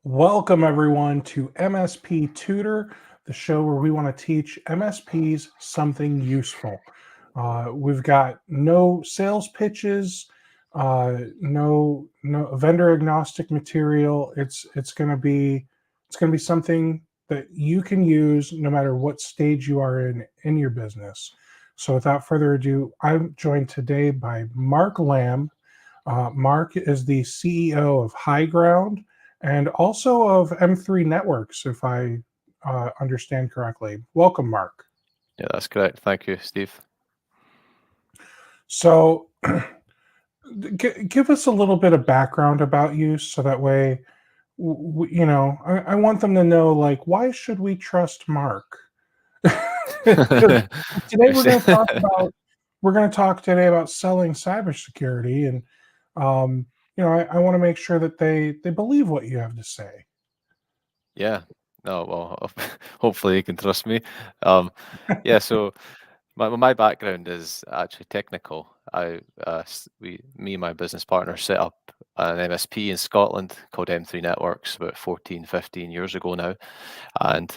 Welcome, everyone, to MSP Tutor, the show where we want to teach MSPs something useful. We've got no sales pitches, no vendor agnostic material. It's going to be something that you can use no matter what stage you are in your business. So, without further ado, I'm joined today by Mark Lamb. Mark is the CEO of High Ground and also of M3 Networks, if I understand correctly. Welcome, Mark. Yeah, that's correct. Thank you, Steve. So, give us a little bit of background about you, so that way, I want them to know, like, why should we trust Mark? Because today we're going to talk today about selling cybersecurity, and I want to make sure that they believe what you have to say. Yeah. No, well, hopefully you can trust me. Yeah, so my background is actually technical. Me and my business partner set up an MSP in Scotland called M3 Networks about 14, 15 years ago now. And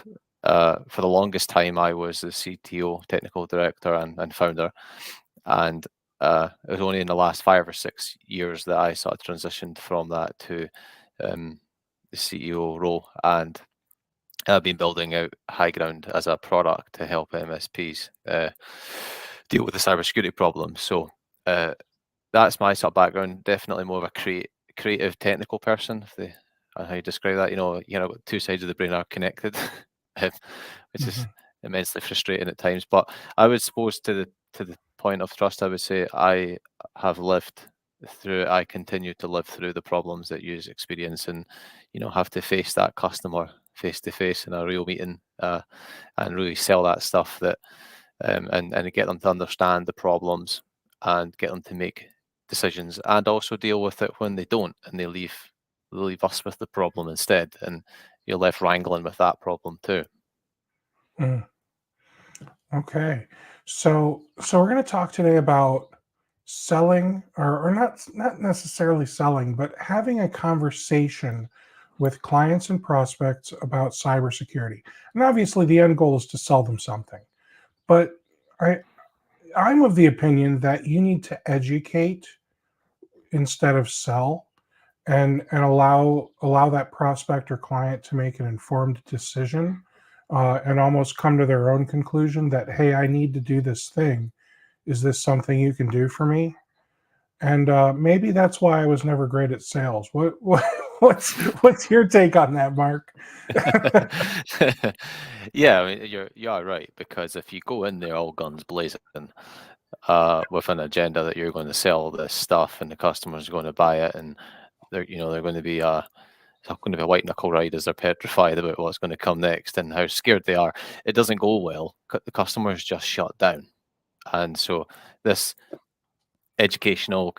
for the longest time, I was the CTO, technical director, and founder. And it was only in the last 5 or 6 years that I sort of transitioned from that to the CEO role, and I've been building out High Ground as a product to help MSPs deal with the cybersecurity problem. So that's my sort of background. Definitely more of a creative, technical person. If they, how you describe that, two sides of the brain are connected, which is Mhm. immensely frustrating at times. But I would suppose to the point of trust, I would say I have lived through. I continue to live through the problems that you experience, and have to face that customer face to face in a real meeting, and really sell that stuff and get them to understand the problems and get them to make decisions, and also deal with it when they don't and they leave us with the problem instead, and you're left wrangling with that problem too. Mm. Okay. So we're going to talk today about selling, or not necessarily selling, but having a conversation with clients and prospects about cybersecurity. And obviously the end goal is to sell them something. But I I'm of the opinion that you need to educate instead of sell, and allow that prospect or client to make an informed decision, and almost come to their own conclusion that, hey, I need to do this thing. Is this something you can do for me? And maybe that's why I was never great at sales. What's your take on that, Mark? Yeah, I mean, you are right, because if you go in there all guns blazing, with an agenda that you're going to sell this stuff and the customer's going to buy it, and they're going to be it's not going to be a white knuckle ride as they're petrified about what's going to come next and how scared they are. It doesn't go well. The customers just shut down, and so this educational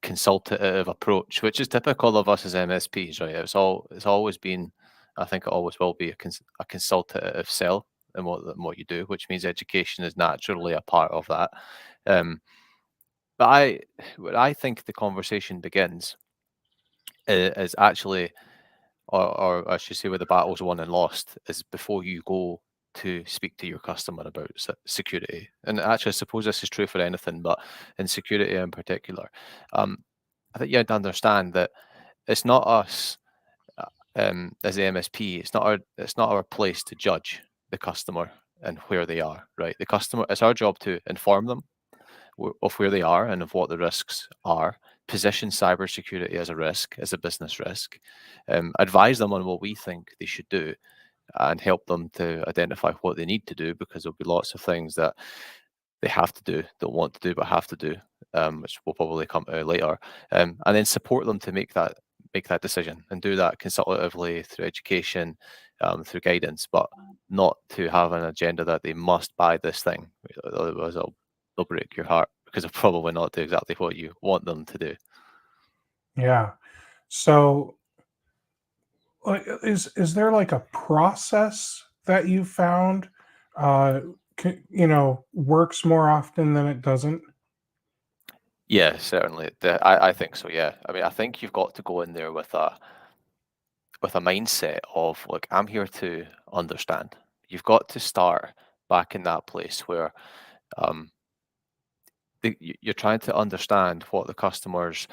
consultative approach, which is typical of us as MSPs, right? It's always been, I think it always will be a consultative sell in what you do, which means education is naturally a part of that. Um, but where I think the conversation begins is actually, or I should say, where the battle's won and lost is before you go to speak to your customer about security. And actually, I suppose this is true for anything, but in security in particular, um, I think you have to understand that it's not us, as the MSP. It's not our place to judge the customer and where they are. Right, the customer. It's our job to inform them of where they are and of what the risks are, position cybersecurity as a risk, as a business risk, advise them on what we think they should do, and help them to identify what they need to do, because there'll be lots of things that they have to do, don't want to do, but have to do, which will probably come out later, and then support them to make that decision and do that consultatively through education, through guidance, but not to have an agenda that they must buy this thing. Otherwise, they'll break your heart, because they'll probably not do exactly what you want them to do. Yeah. So, like, is there like a process that you found, uh, works more often than it doesn't? Yeah, certainly. I think so. Yeah. I mean, I think you've got to go in there with a with a mindset of, look, I'm here to understand. You've got to start back in that place where um, you're trying to understand what the customer's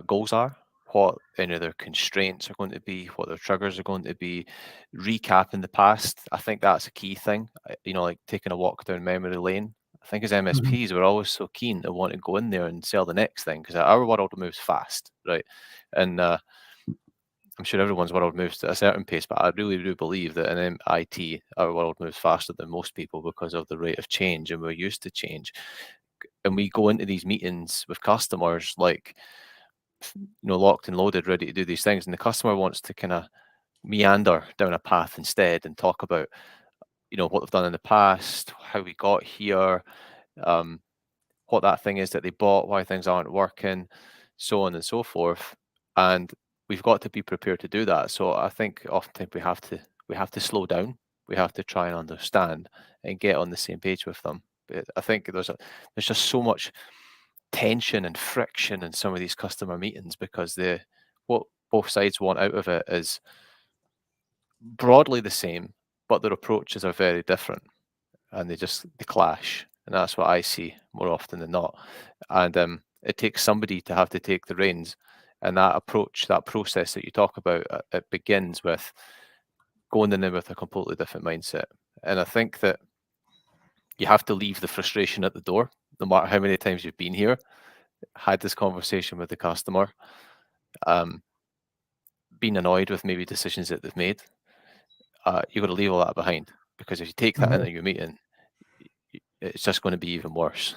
goals are, what any of their constraints are going to be, what their triggers are going to be, recapping the past. I think that's a key thing. Like taking a walk down memory lane. I think as Mhm. MSPs, we're always so keen to want to go in there and sell the next thing because our world moves fast, right? And I'm sure everyone's world moves at a certain pace, but I really do believe that in IT, our world moves faster than most people because of the rate of change, and we're used to change. And we go into these meetings with customers like, locked and loaded, ready to do these things, and the customer wants to kind of meander down a path instead and talk about, what they've done in the past, how we got here, um, what that thing is that they bought, why things aren't working, so on and so forth. And we've got to be prepared to do that. So I think oftentimes we have to slow down. We have to try and understand and get on the same page with them. But I think there's just so much tension and friction in some of these customer meetings because what both sides want out of it is broadly the same, but their approaches are very different and they clash. And that's what I see more often than not. And it takes somebody to have to take the reins. And that approach, that process that you talk about, it begins with going in there with a completely different mindset. And I think that you have to leave the frustration at the door, no matter how many times you've been here, had this conversation with the customer, um, been annoyed with maybe decisions that they've made. You've got to leave all that behind because if you take that Mhm. into your meeting, it's just going to be even worse.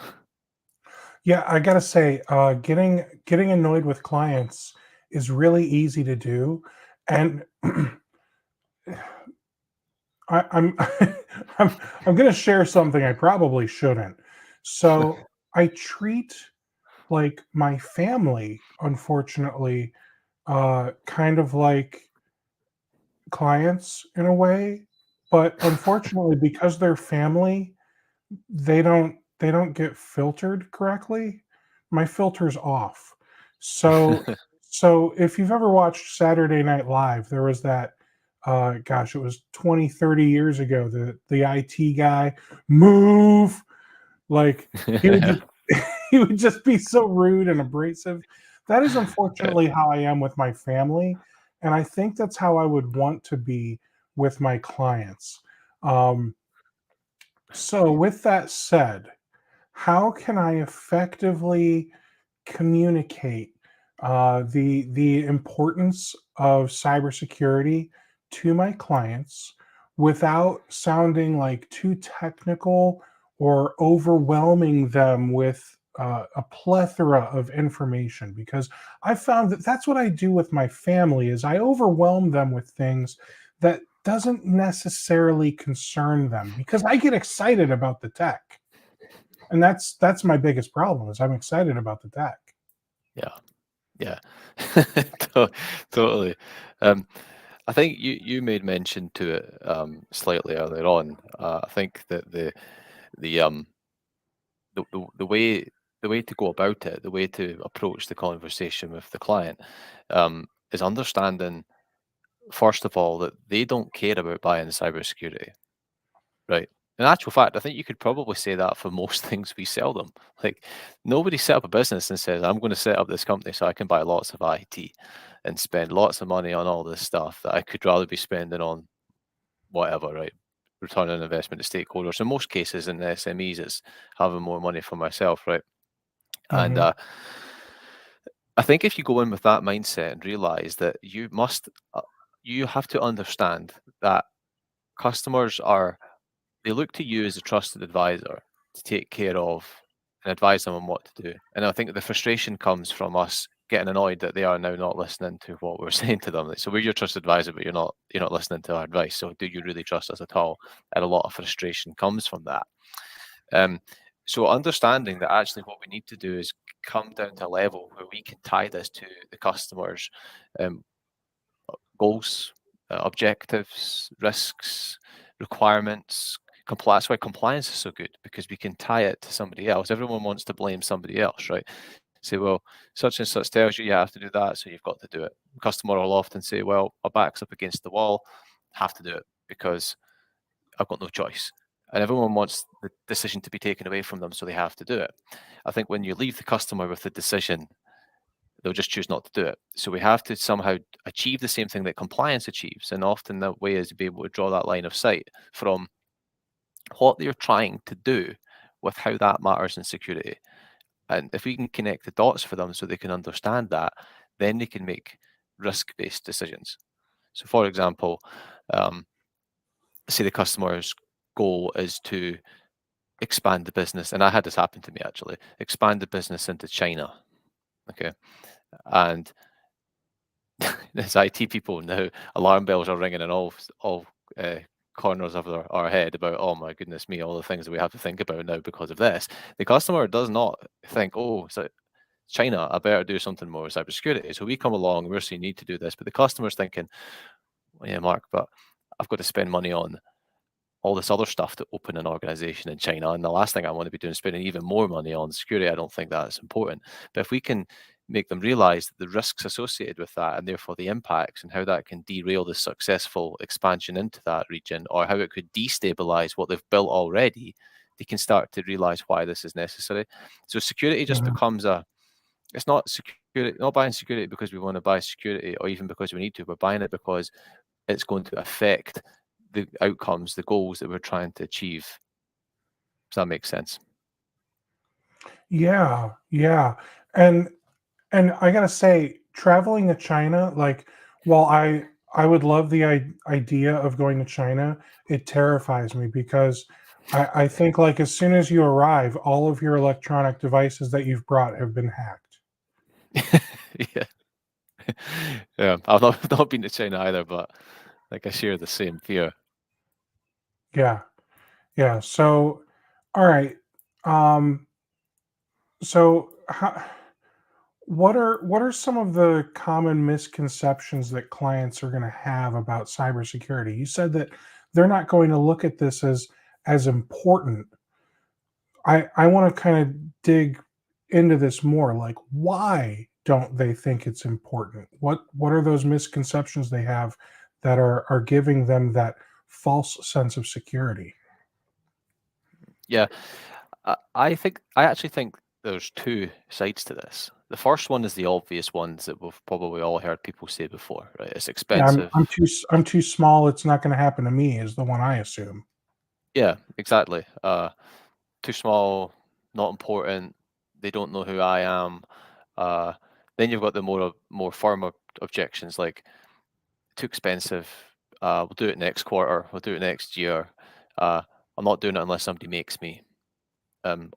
Yeah, I gotta say, getting annoyed with clients is really easy to do, and I'm I'm gonna share something I probably shouldn't. So I treat like my family, unfortunately, kind of like clients in a way, but unfortunately, because they're family, they don't get filtered correctly. My filter's off. So if you've ever watched Saturday Night Live, there was that gosh, it was 20, 30 years ago, the IT guy, move, like he would just he would just be so rude and abrasive. That is unfortunately how I am with my family, and I think that's how I would want to be with my clients. Um, so with that said, how can I effectively communicate the importance of cybersecurity to my clients without sounding like too technical or overwhelming them with a plethora of information? Because I found that that's what I do with my family is I overwhelm them with things that doesn't necessarily concern them because I get excited about the tech, and that's my biggest problem is I'm excited about the tech. Yeah, yeah, To- totally. Um, I think you made mention to it slightly earlier on. I think that the um the way to go about it, the way to approach the conversation with the client, is understanding first of all that they don't care about buying cybersecurity. Right. In actual fact, I think you could probably say that for most things we sell them. Like nobody set up a business and says, I'm going to set up this company so I can buy lots of IT and spend lots of money on all this stuff that I could rather be spending on whatever, right? Return on investment to stakeholders. In most cases in the SMEs, it's having more money for myself, right? And Mhm, I think if you go in with that mindset and realize that you have to understand that customers they look to you as a trusted advisor to take care of and advise them on what to do. And I think the frustration comes from us getting annoyed that they are now not listening to what we're saying to them. Like, so we're your trusted advisor, but you're not listening to our advice. So do you really trust us at all? And a lot of frustration comes from that. Um, so understanding that actually what we need to do is come down to a level where we can tie this to the customer's um, goals, objectives, risks, requirements. That's why compliance is so good because we can tie it to somebody else. Everyone wants to blame somebody else, right? Say, well, such and such tells you have to do that, so you've got to do it. The customer will often say, well, our back's up against the wall, have to do it because I've got no choice. And everyone wants the decision to be taken away from them, so they have to do it. I think when you leave the customer with the decision, they'll just choose not to do it. So we have to somehow achieve the same thing that compliance achieves. And often that way is to be able to draw that line of sight from what they're trying to do with how that matters in security. And if we can connect the dots for them so they can understand that, then they can make risk-based decisions. So for example, say the customer's goal is to expand the business, and I had this happen to me actually, expand the business into China. Okay. And as IT people now, alarm bells are ringing in all corners of our head about, oh my goodness me, all the things that we have to think about now because of this. The customer does not think, oh, so China, I better do something more with cybersecurity. So we come along, we're saying you need to do this, but the customer's thinking, well, yeah, Mark, but I've got to spend money on all this other stuff to open an organization in China. And the last thing I want to be doing is spending even more money on security. I don't think that's important. But if we can make them realize the risks associated with that and therefore the impacts and how that can derail the successful expansion into that region or how it could destabilize what they've built already, they can start to realize why this is necessary. So security just Mhm. becomes it's not security, not buying security because we want to buy security or even because we need to. We're buying it because it's going to affect the outcomes, the goals that we're trying to achieve. Does that make sense? Yeah, yeah. And and I gotta say, traveling to China, like, while I would love the idea of going to China, it terrifies me because I think like as soon as you arrive, all of your electronic devices that you've brought have been hacked. Yeah. Yeah. I've not been to China either, but like I share the same fear. Yeah, yeah. So, all right. Um, so how, what are some of the common misconceptions that clients are going to have about cybersecurity? You said that they're not going to look at this as important. I want to kind of dig into this more. Like, why don't they think it's important? What are those misconceptions they have that are giving them that false sense of security? Yeah. I actually think there's two sides to this. The first one is the obvious ones that we've probably all heard people say before, right? It's Yeah, expensive. I'm too small. It's not going to happen to me. Is the one I assume. Yeah, exactly. Too small, not important. They don't know who I am. Uh, then you've got the more firm objections like too expensive. We'll do it next quarter. We'll do it next year. Uh, I'm not doing it unless somebody makes me.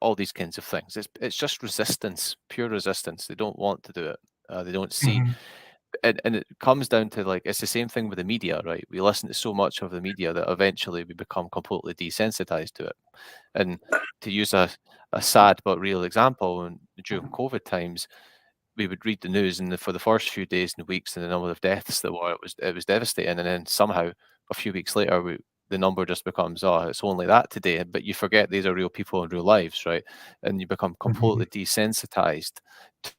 All these kinds of things. It's just resistance, pure resistance. They don't want to do it. They don't see, Mhm, and it comes down to like it's the same thing with the media, right? We listen to so much of the media that eventually we become completely desensitized to it. And to use a sad but real example, during COVID times, we would read the news, and for the first few days and weeks, and the number of deaths that were, it was devastating. And then somehow, a few weeks later, the number just becomes, oh, it's only that today. But you forget these are real people in real lives, right? And you become mhm, completely desensitized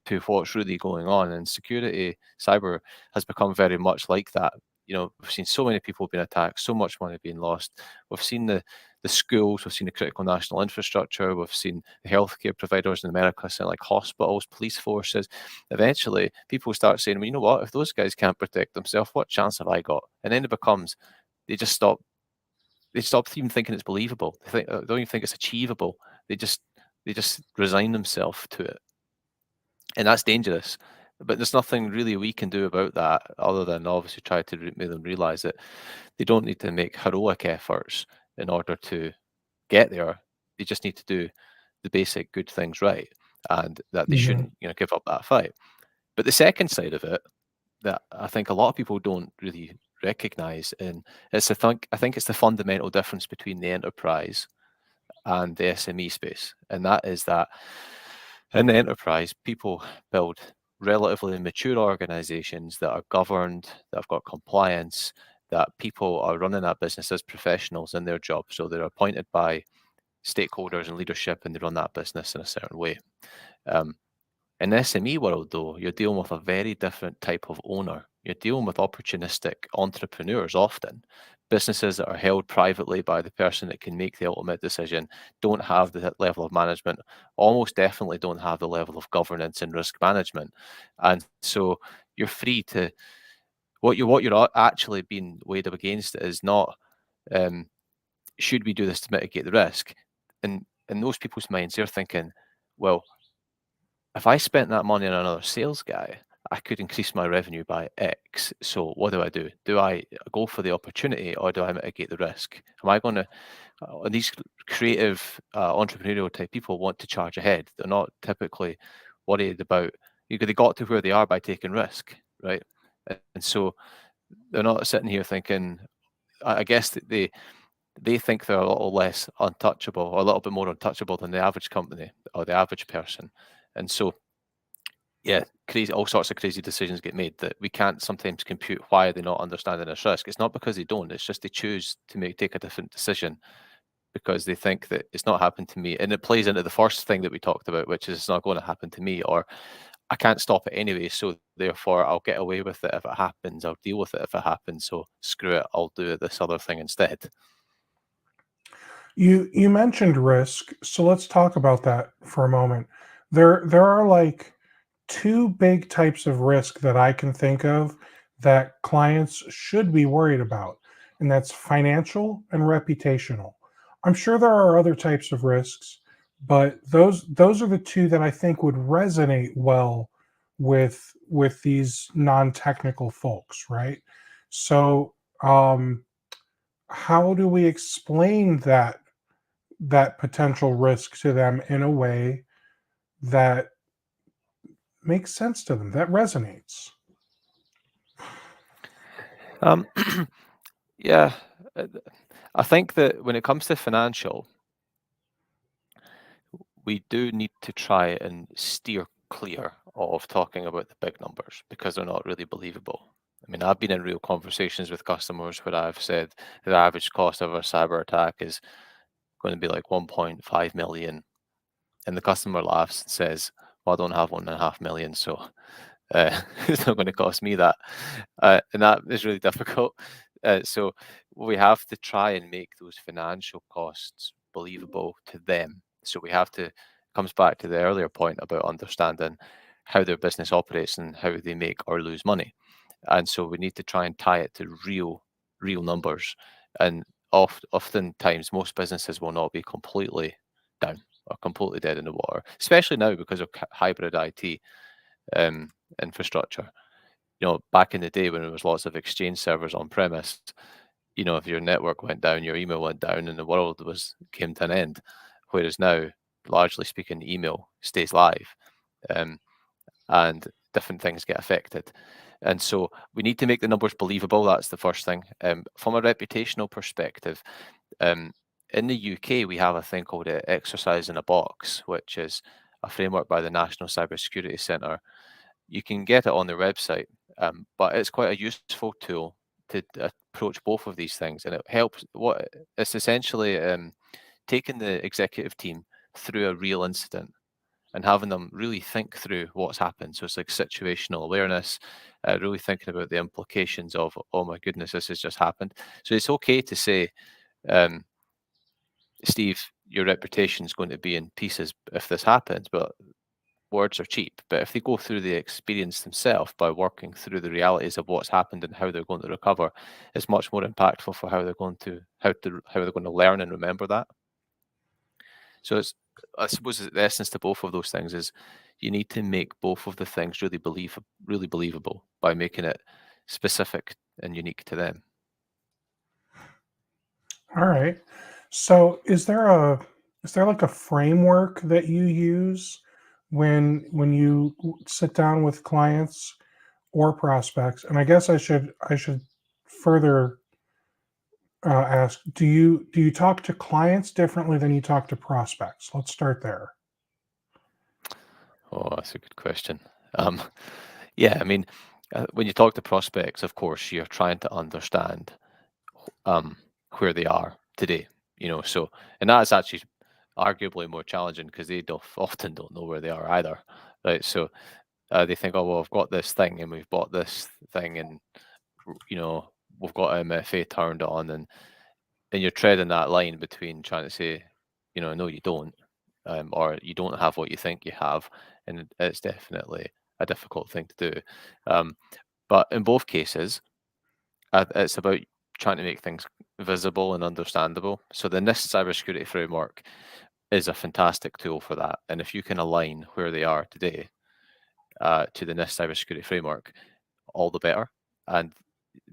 to what's really going on. And security, cyber has become very much like that. You know, we've seen so many people being attacked, so much money being lost. We've seen the schools, we've seen the critical national infrastructure, we've seen the healthcare providers in America, saying like hospitals, police forces. Eventually, people start saying, well, you know what? If those guys can't protect themselves, what chance have I got? And then it becomes they just stop. They stop even thinking it's believable. They don't even think it's achievable. They just they just resign themselves to it, and that's dangerous. But there's nothing really we can do about that other than obviously try to make them realize that they don't need to make heroic efforts in order to get there. They just need to do the basic good things right, and that they mhm. shouldn't, give up that fight. But the second side of it that I think a lot of people don't really recognize, and I think it's the fundamental difference between the enterprise and the SME space, and that is that in the enterprise, people build relatively mature organizations that are governed, that have got compliance, that people are running that business as professionals in their job. So they're appointed by stakeholders and leadership, and they run that business in a certain way. Um, In the SME world, though, you're dealing with a very different type of owner. You're dealing with opportunistic entrepreneurs often. Businesses that are held privately by the person that can make the ultimate decision don't have the level of management, almost definitely don't have the level of governance and risk management. And so you're free to what you're actually being weighed up against is not um, should we do this to mitigate the risk? And in those people's minds, they're thinking, well, if I spent that money on another sales guy, I could increase my revenue by X. So what do I do? Do I go for the opportunity or do I mitigate the risk? Am I going to? And these creative entrepreneurial type people want to charge ahead. They're not typically worried about. They got to where they are by taking risk, right? And so they're not sitting here thinking. I guess that they think they're a little less untouchable or a little bit more untouchable than the average company or the average person. And so yeah, crazy, all sorts of crazy decisions get made that we can't sometimes compute why they're not understanding this risk. It's not because they don't, it's just they choose to take a different decision because they think that it's not happened to me. And it plays into the first thing that we talked about, which is it's not going to happen to me, or I can't stop it anyway. So therefore I'll get away with it if it happens. I'll deal with it if it happens. So screw it, I'll do this other thing instead. You mentioned risk, so let's talk about that for a moment. There are like two big types of risk that I can think of that clients should be worried about, and that's financial and reputational. I'm sure there are other types of risks, but those are the two that I think would resonate well with these non-technical folks, right? So, how do we explain that potential risk to them in a way that makes sense to them, that resonates? Um, yeah, uh, I think that when it comes to financial, we do need to try and steer clear of talking about the big numbers because they're not really believable. I mean, I've been in real conversations with customers where I've said the average cost of a cyber attack is going to be like 1.5 million, and the customer laughs and says, "Well, I don't have 1.5 million, so it's not going to cost me that," and that is really difficult. So we have to try and make those financial costs believable to them. So we have to comes back to the earlier point about understanding how their business operates and how they make or lose money. And so we need to try and tie it to real numbers. And oftentimes most businesses will not be completely down or completely dead in the water, especially now because of hybrid IT um, infrastructure. Back in the day when there was lots of Exchange servers on premise, if your network went down, your email went down, and the world came to an end. Whereas now, largely speaking, email stays live, um, and different things get affected. And so we need to make the numbers believable. That's the first thing. From a reputational perspective, um, in the UK, we have a thing called Exercise in a Box, which is a framework by the National Cybersecurity Centre. You can get it on their website, but it's quite a useful tool to approach both of these things, and it helps. What it's essentially taking the executive team through a real incident and having them really think through what's happened. So it's like situational awareness, really thinking about the implications of, oh my goodness, this has just happened. So it's okay to say, um, Steve, your reputation is going to be in pieces if this happens, but words are cheap. But if they go through the experience themselves by working through the realities of what's happened and how they're going to recover, it's much more impactful for how they're going to learn and remember that. So I suppose the essence to both of those things is you need to make both of the things really believable by making it specific and unique to them. All right. So is there like a framework that you use when you sit down with clients or prospects? And I guess I should further ask, do you talk to clients differently than you talk to prospects? Let's start there. Oh, that's a good question. Um, yeah, I mean, when you talk to prospects, of course, you're trying to understand um, where they are today. And that is actually arguably more challenging because they often don't know where they are either. right? So they think, oh well, I've got this thing and we've bought this thing, and we've got MFA turned on, and you're treading that line between trying to say, no, you don't, or you don't have what you think you have, and it's definitely a difficult thing to do. But in both cases, it's about trying to make things visible and understandable. So the NIST cybersecurity framework is a fantastic tool for that. And if you can align where they are today to the NIST cybersecurity framework, all the better. And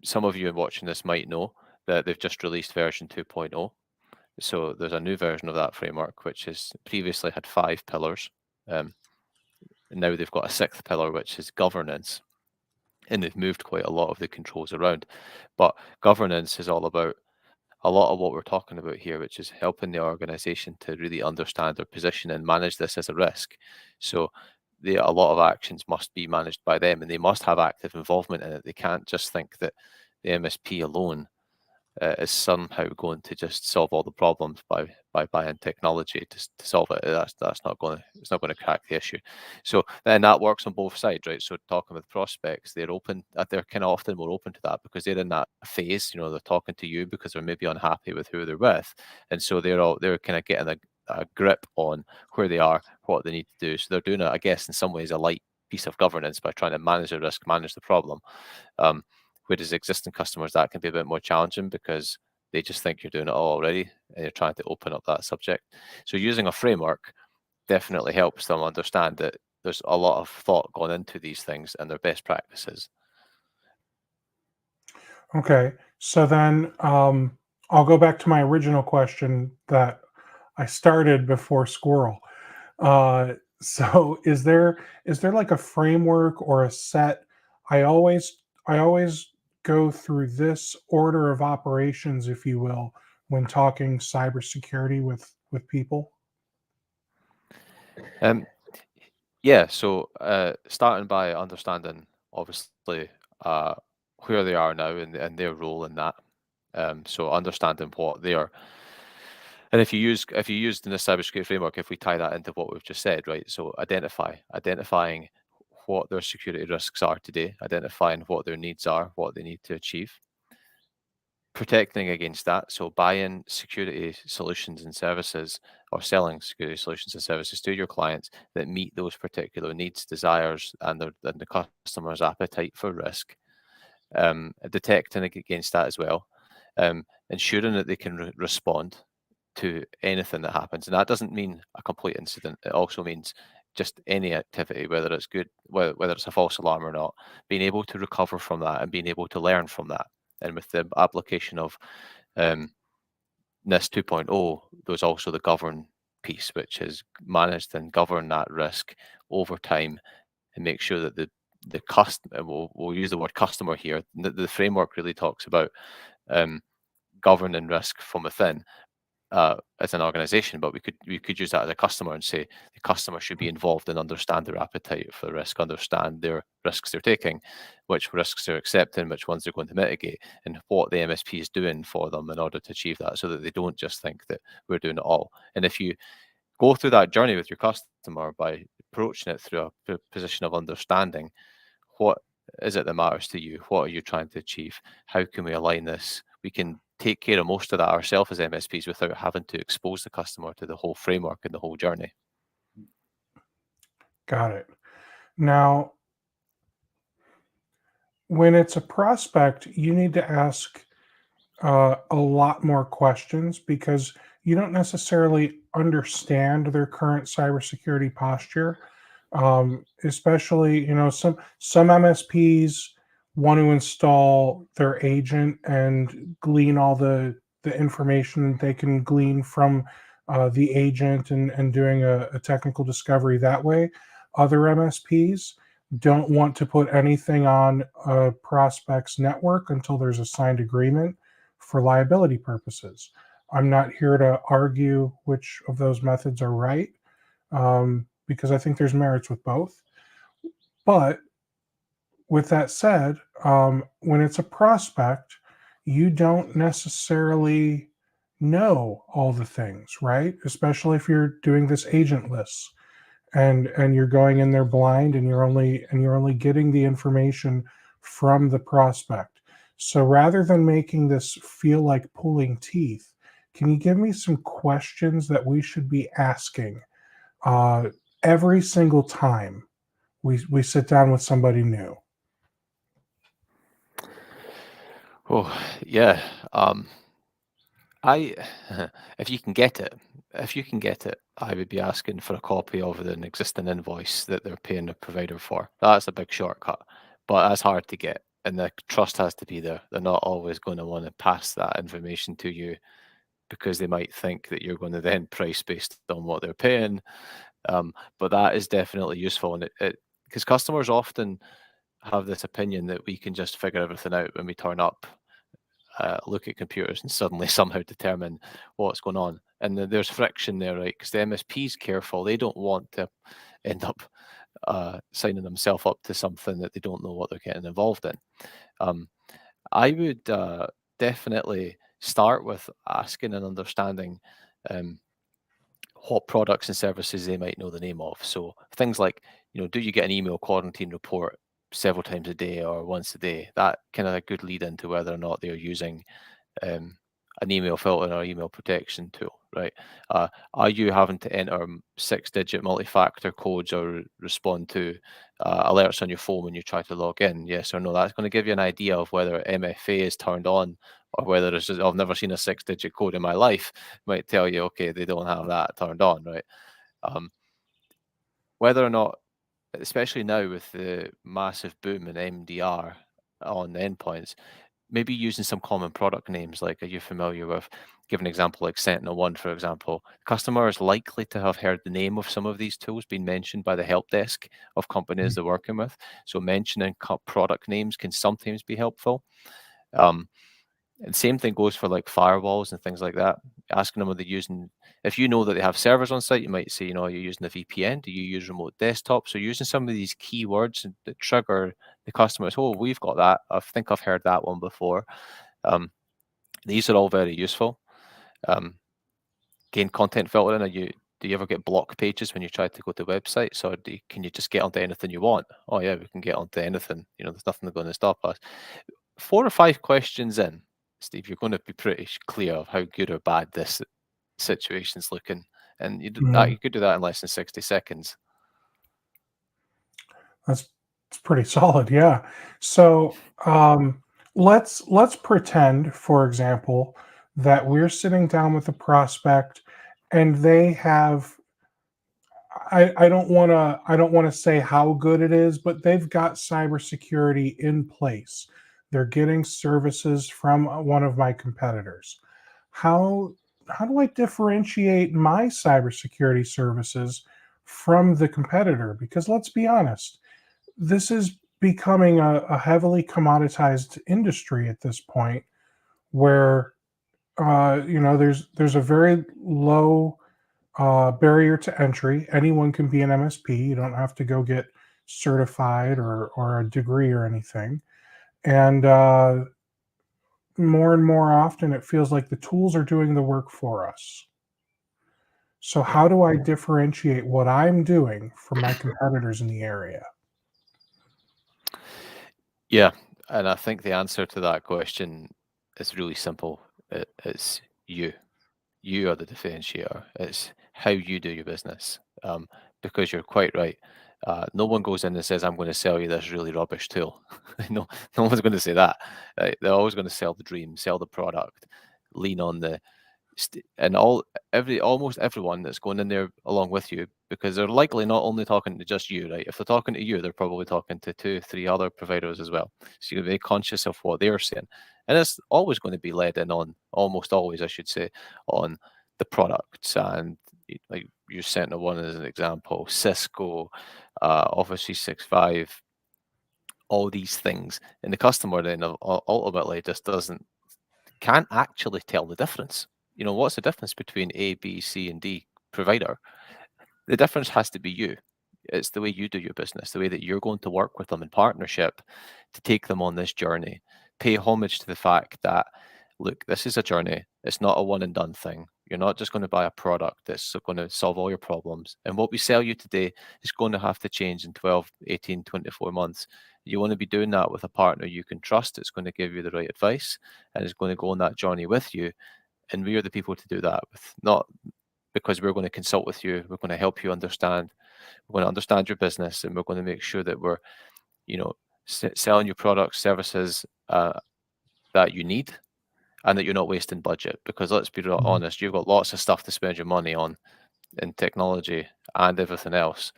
some of you watching this might know that they've just released version 2.0. So there's a new version of that framework, which has previously had 5 pillars. And now they've got a 6th pillar, which is governance. And they've moved quite a lot of the controls around. But governance is all about a lot of what we're talking about here, which is helping the organization to really understand their position and manage this as a risk. So a lot of actions must be managed by them, and they must have active involvement in it. They can't just think that the MSP alone is somehow going to just solve all the problems by buying technology to solve it. That's not going to, it's not going to crack the issue. So then that works on both sides, right? So talking with prospects, they're kind of often more open to that because they're in that phase. They're talking to you because they're maybe unhappy with who they're with, and so they're kind of getting a grip on where they are, what they need to do. So they're doing I guess, in some ways, a light piece of governance by trying to manage the risk, manage the problem. Whereas existing customers, that can be a bit more challenging because they just think you're doing it all already and you're trying to open up that subject. So using a framework definitely helps them understand that there's a lot of thought gone into these things and their best practices. Okay, so then I'll go back to my original question that I started before Squirrel. So is there like a framework or a set? I always go through this order of operations, if you will, when talking cybersecurity with people. Um, yeah, so starting by understanding, obviously, uh, where they are now and their role in that. So understanding what they are. And if you use in the cybersecurity framework, if we tie that into what we've just said, right? So identifying what their security risks are today, identifying what their needs are, what they need to achieve, protecting against that. So buying security solutions and services or selling security solutions and services to your clients that meet those particular needs, desires, and the customer's appetite for risk. Detecting against that as well. Ensuring that they can respond to anything that happens. And that doesn't mean a complete incident. It also means just any activity, whether it's good, whether it's a false alarm or not, being able to recover from that and being able to learn from that. And with the application of NIST 2.0, there's also the govern piece, which is managed and govern that risk over time and make sure that the customer, we'll use the word customer here. The framework really talks about governing risk from within as an organization, but we could use that as a customer and say the customer should be involved and understand their appetite for risk, understand their risks they're taking, which risks they're accepting, which ones they're going to mitigate, and what the MSP is doing for them in order to achieve that, so that they don't just think that we're doing it all. And if you go through that journey with your customer by approaching it through a position of understanding, what is it that matters to you? What are you trying to achieve? How can we align this? We can take care of most of that ourselves as MSPs without having to expose the customer to the whole framework and the whole journey. Got it. Now, when it's a prospect, you need to ask a lot more questions because you don't necessarily understand their current cybersecurity posture. Especially, some MSPs want to install their agent and glean all the information that they can glean from the agent and doing a technical discovery that way. Other MSPs don't want to put anything on a prospect's network until there's a signed agreement for liability purposes. I'm not here to argue which of those methods are right, because I think there's merits with both. But with that said, when it's a prospect, you don't necessarily know all the things, right? Especially if you're doing this agent list. and you're going in there blind, and you're only getting the information from the prospect. So rather than making this feel like pulling teeth, can you give me some questions that we should be asking uh, every single time we sit down with somebody new? Oh, yeah. I if you can get it, I would be asking for a copy of an existing invoice that they're paying the provider for. That's a big shortcut, but that's hard to get, and the trust has to be there. They're not always going to want to pass that information to you because they might think that you're going to then price based on what they're paying. But that is definitely useful, and it because customers often have this opinion that we can just figure everything out when we turn up, look at computers and suddenly somehow determine what's going on. And there's friction there, right? Because the MSP's careful. They don't want to end up signing themselves up to something that they don't know what they're getting involved in. Um, I would definitely start with asking and understanding um, what products and services they might know the name of. So things like, do you get an email quarantine report several times a day or once a day? That kind of a good lead into whether or not they're using um, an email filter or email protection tool, right? Are you having to enter six-digit multi-factor codes or respond to alerts on your phone when you try to log in? Yes or no? That's going to give you an idea of whether MFA is turned on or whether it's just, I've never seen a six-digit code in my life. Might tell you, okay, they don't have that turned on, right? Um, whether or not, especially now with the massive boom in MDR on endpoints, maybe using some common product names. Like, are you familiar with, give an example like Sentinel-1, for example? Customer is likely to have heard the name of some of these tools being mentioned by the help desk of companies they're working with. So mentioning product names can sometimes be helpful. Um, and same thing goes for like firewalls and things like that. Asking them are they using, if you know that they have servers on site, you might say, are you using a VPN? Do you use remote desktop? So using some of these keywords that trigger the customers, oh, we've got that. I think I've heard that one before. Um, these are all very useful. Gain content filtering. Do you ever get block pages when you try to go to websites, or can you just get onto anything you want? Oh yeah, we can get onto anything. There's nothing going to stop us. 4 or 5 questions in, Steve, you're going to be pretty clear of how good or bad this situation's looking, and Mhm. you could do that in less than 60 seconds. That's pretty solid, yeah. So let's pretend, for example, that we're sitting down with a prospect, and they have, I don't want to say how good it is, but they've got cybersecurity in place. They're getting services from one of my competitors. How how do I differentiate my cybersecurity services from the competitor? Because let's be honest, this is becoming a heavily commoditized industry at this point, where there's a very low barrier to entry. Anyone can be an MSP. You don't have to go get certified or a degree or anything. And more and more often, it feels like the tools are doing the work for us. So, Yeah. how do I differentiate what I'm doing from my competitors in the area? Yeah, and I think the answer to that question is really simple. It's you. You are the differentiator. It's how you do your business. Because you're quite right. No one goes in and says, "I'm going to sell you this really rubbish tool." no, no one's going to say that. Right? They're always going to sell the dream, sell the product, lean on the and almost everyone that's going in there along with you, because they're likely not only talking to just you, right? If they're talking to you, they're probably talking to 2 3 other providers as well, so you're very conscious of what they're saying, and it's always going to be led in on, almost always I should say, on the products. And like you sent one as an example, Cisco, Office 365, all these things, and the customer then ultimately just can't actually tell the difference. What's the difference between A, B, C, and D provider? The difference has to be you. It's the way you do your business, the way that you're going to work with them in partnership to take them on this journey. Pay homage to the fact that, look, this is a journey. It's not a one and done thing. You're not just going to buy a product that's going to solve all your problems. And what we sell you today is going to have to change in 12, 18, 24 months. You want to be doing that with a partner you can trust. It's going to give you the right advice and is going to go on that journey with you. And we are the people to do that with, not because we're going to consult with you. We're going to help you understand. We're going to understand your business, and we're going to make sure that we're, selling you products, services that you need, and that you're not wasting budget. Because let's be honest, you've got lots of stuff to spend your money on in technology and everything else.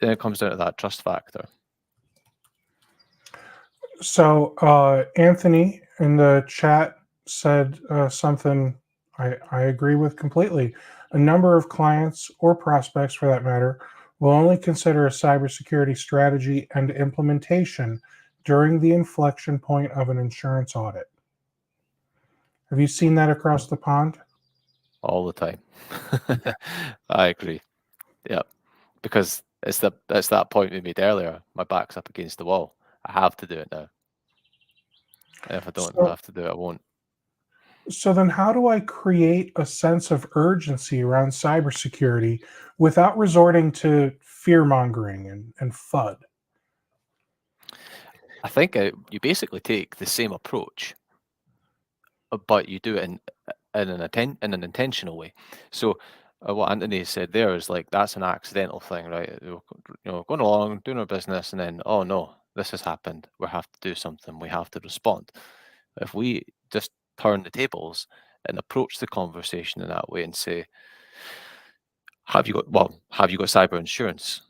Then it comes down to that trust factor. So Anthony in the chat said something I agree with completely. A number of clients or prospects, for that matter, will only consider a cybersecurity strategy and implementation during the inflection point of an insurance audit. Have you seen that across the pond? All the time. I agree. Yeah, because it's that point we made earlier. My back's up against the wall. I have to do it now. And if I don't have to do it, I won't. So then how do I create a sense of urgency around cybersecurity without resorting to fear mongering and FUD? I think you basically take the same approach, but you do it in an intentional way. So what Anthony said there is like, that's an accidental thing, right? Going along, doing our business, and then, oh no, this has happened. We have to do something. We have to respond. If we just turn the tables and approach the conversation in that way and say, have you got cyber insurance?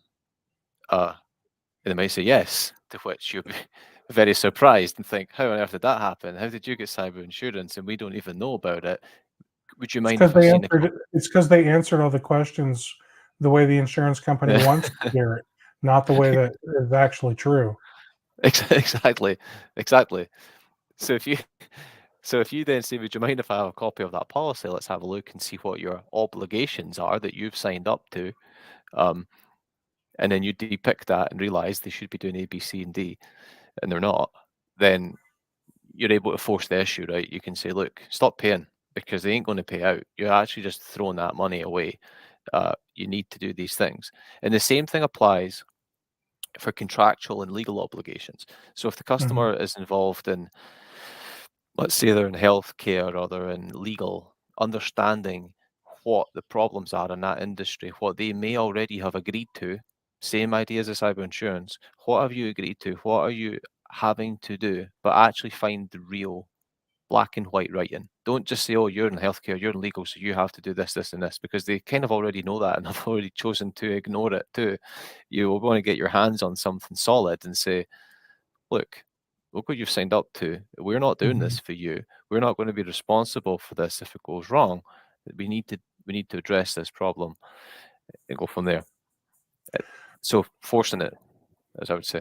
And they might say yes, to which you'll be very surprised and think, how on earth did that happen? How did you get cyber insurance and we don't even know about it? Would you mind if I seen It's because they answered all the questions the way the insurance company wants to hear it, not the way that is actually true. Exactly. So if you then say, would you mind if I have a copy of that policy? Let's have a look and see what your obligations are that you've signed up to. And then you depict that and realize they should be doing A, B, C, and D, and they're not, then you're able to force the issue, right? You can say, look, stop paying because they ain't going to pay out. You're actually just throwing that money away. You need to do these things. And the same thing applies for contractual and legal obligations. So if the customer is involved in, let's say they're in healthcare or they're in legal, understanding what the problems are in that industry, what they may already have agreed to, same idea as a cyber insurance, what have you agreed to? What are you having to do? But actually find the real black and white writing. Don't just say, oh, you're in healthcare, you're in legal, so you have to do this, this, and this, because they kind of already know that and have already chosen to ignore it too. You will want to get your hands on something solid and say, look what you've signed up to. We're not doing this for you. We're not going to be responsible for this if it goes wrong. We need to address this problem and go from there. So forcing it, as I would say.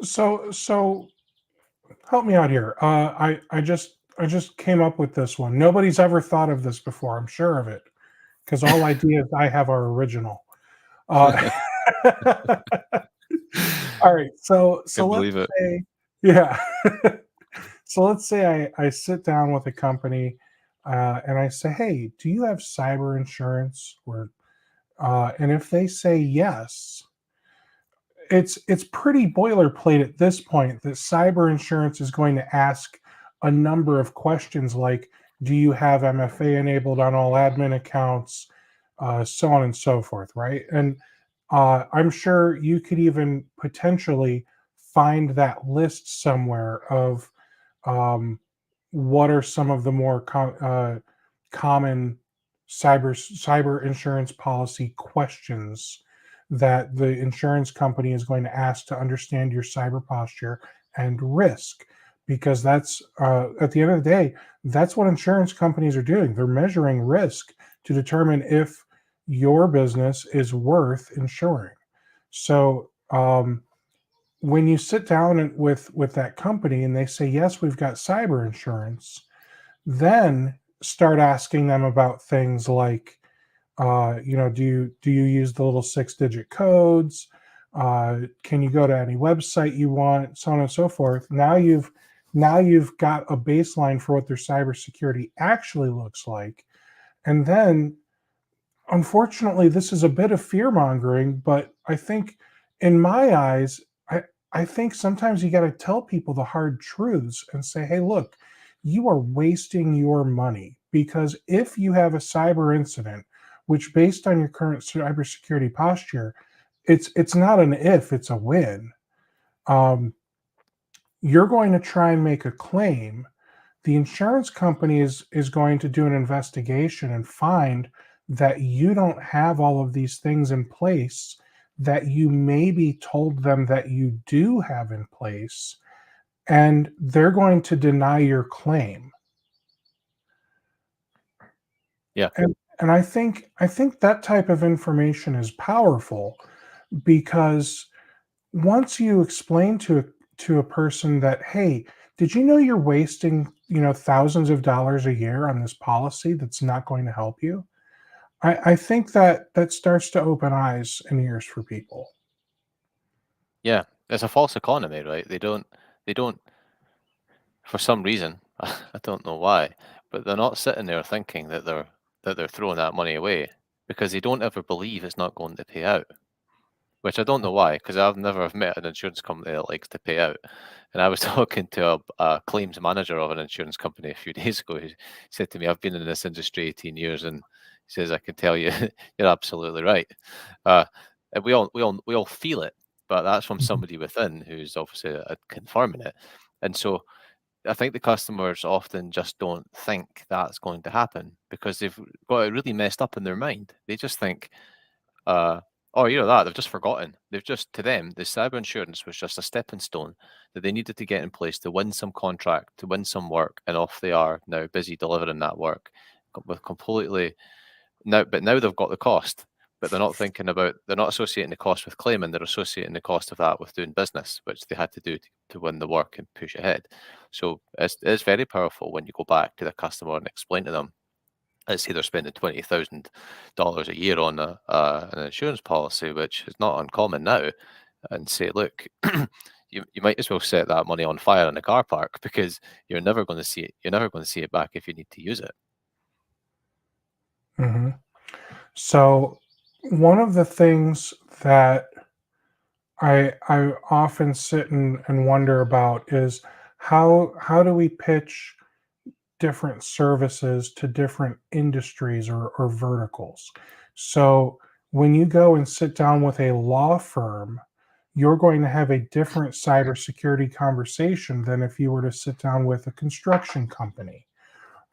So help me out here. I just came up with this one. Nobody's ever thought of this before. I'm sure of it, because all ideas I have are original. All right. So let's say, yeah. So let's say I sit down with a company and I say, hey, do you have cyber insurance? And if they say yes, it's pretty boilerplate at this point that cyber insurance is going to ask a number of questions like, do you have MFA enabled on all admin accounts, so on and so forth, right? And I'm sure you could even potentially find that list somewhere of what are some of the more common cyber insurance policy questions that the insurance company is going to ask to understand your cyber posture and risk, because that's at the end of the day, that's what insurance companies are doing. They're measuring risk to determine if your business is worth insuring. So when you sit down with that company and they say, yes, we've got cyber insurance, then start asking them about things like, do you use the little 6-digit codes? Can you go to any website you want, so on and so forth. Now you've got a baseline for what their cybersecurity actually looks like, And then, unfortunately, this is a bit of fear mongering, but I think in my eyes, I think sometimes you got to tell people the hard truths and say, hey, look, you are wasting your money because if you have a cyber incident, which based on your current cybersecurity posture, it's not an if, it's a when. Um, you're going to try and make a claim. The insurance company is going to do an investigation and find that you don't have all of these things in place that you maybe told them that you do have in place, and they're going to deny your claim. Yeah. And I think that type of information is powerful because once you explain to a person that, hey, did you know you're wasting, thousands of dollars a year on this policy that's not going to help you? I think that that starts to open eyes and ears for people. Yeah. It's a false economy, right? They don't for some reason, I don't know why, but they're not sitting there thinking that they're throwing that money away because they don't ever believe it's not going to pay out. Which I don't know why, because I've never met an insurance company that likes to pay out. And I was talking to a claims manager of an insurance company a few days ago. He said to me, "I've been in this industry 18 years," and he says, "I can tell you, you're absolutely right." Uh, and we all feel it, but that's from Mhm. somebody within who's obviously confirming it. And so I think the customers often just don't think that's going to happen because they've got it really messed up in their mind. They just think, uh, oh, you know that they've just forgotten. They've just to them, the cyber insurance was just a stepping stone that they needed to get in place to win some contract, to win some work, and off they are now busy delivering that work with completely now. But now they've got the cost, but they're not associating the cost with claiming. They're associating the cost of that with doing business, which they had to do to win the work and push ahead. So it's very powerful when you go back to the customer and explain to them, let's say they're spending $20,000 a year on an insurance policy, which is not uncommon now, and say, look, you might as well set that money on fire in a car park because you're never going to see it. You're never going to see it back if you need to use it. Mhm. So, one of the things that I often sit and wonder about is how do we pitch different services to different industries or verticals. So when you go and sit down with a law firm, you're going to have a different cybersecurity conversation than if you were to sit down with a construction company,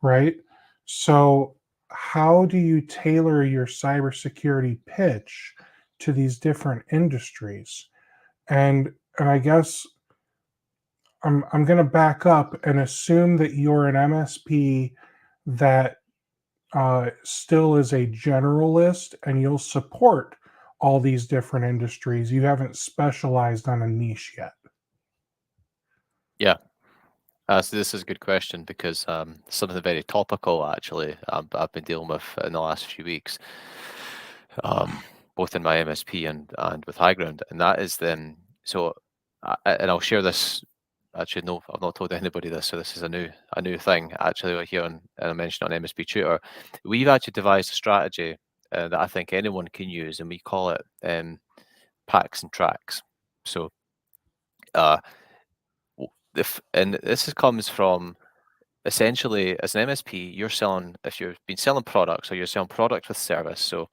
right? So how do you tailor your cybersecurity pitch to these different industries? And I guess I'm going to back up and assume that you're an MSP that still is a generalist and you'll support all these different industries. You haven't specialized on a niche yet. Yeah. So this is a good question because something very topical actually I've been dealing with in the last few weeks, both in my MSP and with High Ground, and that is then so. And I'll share this. Actually, no, I've not told anybody this, so this is a new thing actually right here, and I mentioned on MSP Tutor. We've actually devised a strategy that I think anyone can use, and we call it packs and tracks. So, uh, if and comes from essentially as an MSP, you're selling if you've been selling products or you're selling products with service. So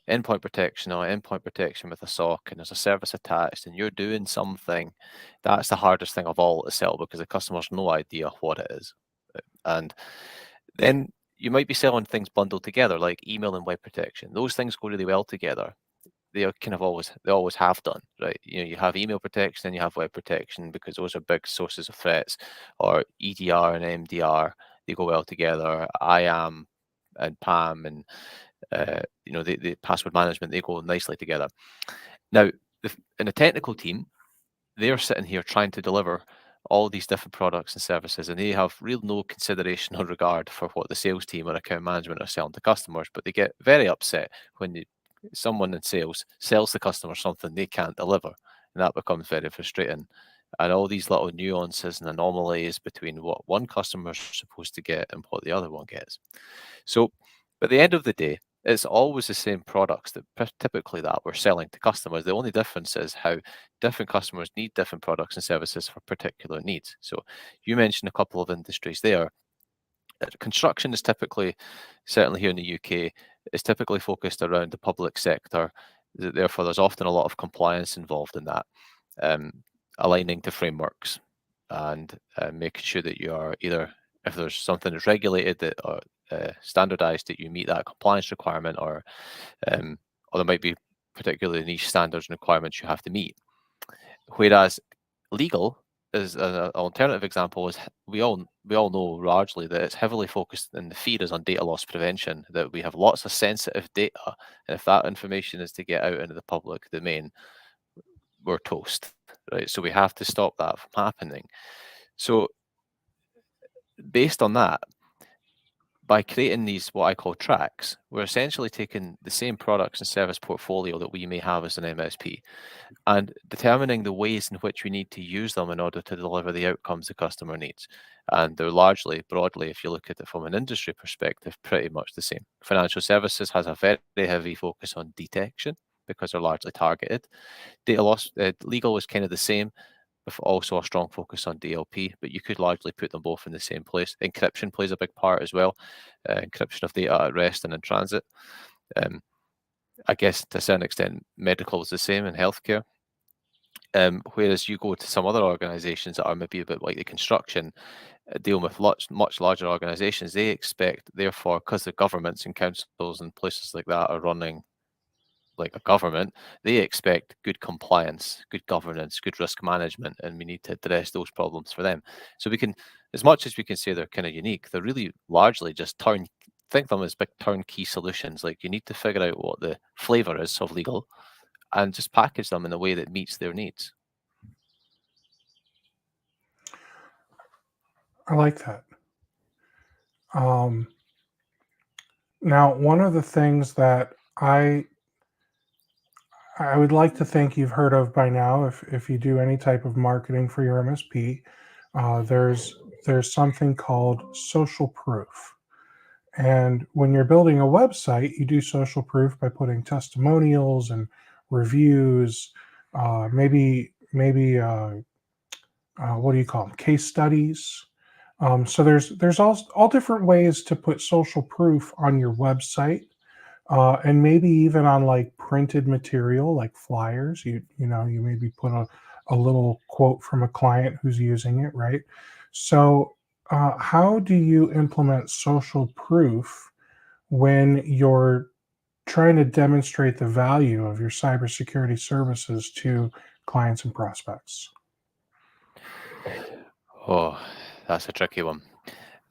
endpoint protection or endpoint protection with a SOC and there's a service attached and you're doing something, that's the hardest thing of all to sell because the customer's no idea what it is. And then you might be selling things bundled together like email and web protection. Those things go really well together. They are kind of always have done, right? You know, you have email protection and you have web protection because those are big sources of threats, or EDR and MDR, they go well together. IAM and PAM and the password management, they go nicely together. Now, in the technical team, they're sitting here trying to deliver all these different products and services, and they have real no consideration or regard for what the sales team or account management are selling to customers. But they get very upset when someone in sales sells the customer something they can't deliver, and that becomes very frustrating. And all these little nuances and anomalies between what one customer is supposed to get and what the other one gets. So But at the end of the day, it's always the same products that typically that we're selling to customers. The only difference is how different customers need different products and services for particular needs. So you mentioned a couple of industries there. Construction is typically, certainly here in the UK, is typically focused around the public sector. Therefore, there's often a lot of compliance involved in that, um, aligning to frameworks and making sure that you are either, if there's something that's regulated that or standardized, that you meet that compliance requirement, or there might be particularly niche standards and requirements you have to meet. Whereas legal is an alternative example is we all know largely that it's heavily focused and the fear is on data loss prevention, that we have lots of sensitive data, and if that information is to get out into the public domain, we're toast, right? So we have to stop that from happening. So based on that, by creating these what I call tracks, we're essentially taking the same products and service portfolio that we may have as an MSP and determining the ways in which we need to use them in order to deliver the outcomes the customer needs. And they're largely, broadly, if you look at it from an industry perspective, pretty much the same. Financial services has a very heavy focus on detection because they're largely targeted. Data loss, legal is kind of the same, with also a strong focus on DLP, but you could largely put them both in the same place. Encryption plays a big part as well, encryption of data at rest and in transit. I guess to a certain extent, medical is the same in healthcare. Whereas you go to some other organizations that are maybe a bit like the construction, dealing with much larger organizations, they expect, therefore, because the governments and councils and places like that are running like a government, they expect good compliance, good governance, good risk management, and we need to address those problems for them. So we can, as much as we can say they're kind of unique, they're really largely just think of them as big turnkey solutions. Like you need to figure out what the flavor is of legal and just package them in a way that meets their needs. I like that. Um, Now, one of the things that I would like to think you've heard of by now, if you do any type of marketing for your MSP, there's something called social proof. And when you're building a website, you do social proof by putting testimonials and reviews, maybe what do you call them? Case studies. So there's all different ways to put social proof on your website, and maybe even on like printed material, like flyers. You maybe put a little quote from a client who's using it, right? So how do you implement social proof when you're trying to demonstrate the value of your cybersecurity services to clients and prospects? Oh, that's a tricky one.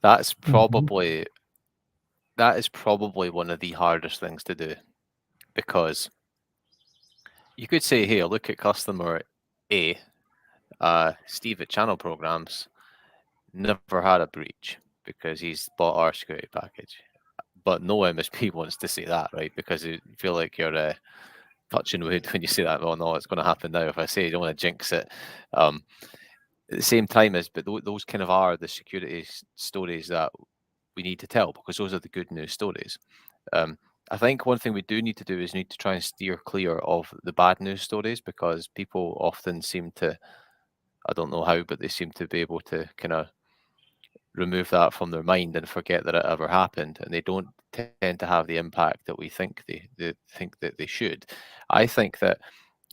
That's Mhm. probably that is probably one of the hardest things to do because you could say, "Hey, look at customer A, Steve at Channel Programs never had a breach because he's bought our security package." But no MSP wants to say that, right? Because you feel like you're touching wood when you say that. Oh no, it's going to happen now. If I say you don't want to jinx it, um, at the same time as, but those kind of are the security stories that we need to tell because those are the good news stories. Um, I think one thing we do need to do is need to try and steer clear of the bad news stories because people often seem to, I don't know how, but they seem to be able to kind of remove that from their mind and forget that it ever happened, and they don't tend to have the impact that we think they think that they should. I think that